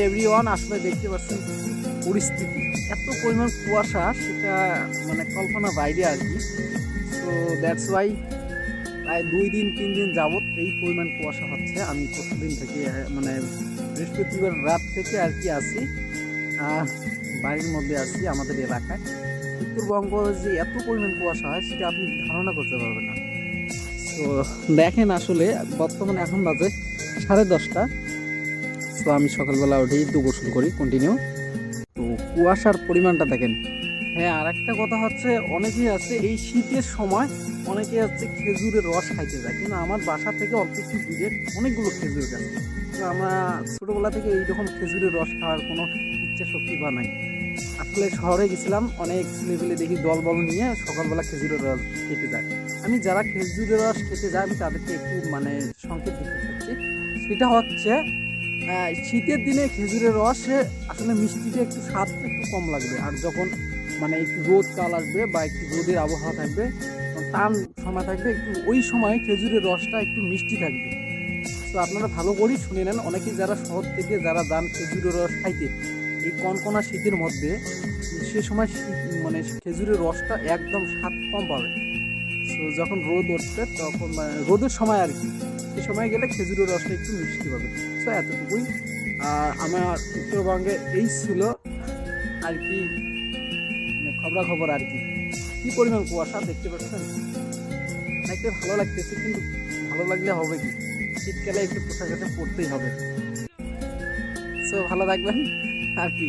Everyone, আসলে দেখতে পাচ্ছেন পরিস্থিতি, এত পরিমাণ কুয়াশা সেটা মানে কল্পনা বাইরে আর কি। তো দ্যাটস ওয়াই প্রায় 2 দিন 3 দিন যাবত এই পরিমাণ কুয়াশা হচ্ছে। আমি পরশুদিন থেকে মানে বৃহস্পতিবার রাত থেকে আর কি আছি, বাড়ির মধ্যে আছি আমাদের এলাকায়। উত্তরবঙ্গ যে এত পরিমাণ কুয়াশা হয় সেটা আপনি ধারণা করতে পারবেন না। তো দেখেন আসলে বর্তমানে এখন বাজে 10:30। তো আমি সকালবেলা উঠেই তো গোসল করি কন্টিনিউ। তো কুয়াশার পরিমাণটা দেখেন। হ্যাঁ, আর একটা কথা হচ্ছে, অনেকেই আছে এই শীতের সময় অনেকে আছে খেজুরের রস খাইতে যায়, কিন্তু আমার বাসা থেকে অল্প একটু দূরে অনেকগুলো খেজুর গাছ। তো আমরা ছোটবেলা থেকে এইরকম খেজুরের রস খাওয়ার কোনো ইচ্ছা শক্তি বা নাই। আসলে শহরে গেছিলাম, অনেক ছেলেপেলে দেখি দল বল নিয়ে সকালবেলা খেজুরের রস খেতে যায়। আমি যারা খেজুরের রস খেতে যায় আমি তাদেরকে একটু মানে সংকেত দিতে চাচ্ছি। সেটা হচ্ছে শীতের দিনে খেজুরের রসে আসলে মিষ্টিটা একটু স্বাদটা একটু কম লাগবে, আর যখন মানে একটু রোদ কাল আসবে বা একটু রোদের আবহাওয়া থাকবে, টান সময় থাকবে, একটু ওই সময় খেজুরের রসটা একটু মিষ্টি থাকবে। তো আপনারা ভালো করেই শুনে নেন, অনেকেই যারা শহর থেকে যারা যান খেজুরের রস খাইতে এই কনকনা শীতের মধ্যে, সে সময় মানে খেজুরের রসটা একদম স্বাদ কম পাবে। তো যখন রোদ উঠবে তখন মানে রোদের সময় আর কি, সে সময় গেলে খেজুরের রসটা একটু মিষ্টি পাবে। তো এতটুকুই। আর আমার উত্তরবঙ্গে এই ছিল আর কি, মানে খবরাখবর আর কি। কি পরিমাণ কুয়াশা দেখতে পাচ্ছেন, দেখতে ভালো লাগতেছে, কিন্তু ভালো লাগলে হবে কি, শীতকালে একটু পোশাক আশাক পরতেই হবে। সো ভালো থাকবেন আর কি।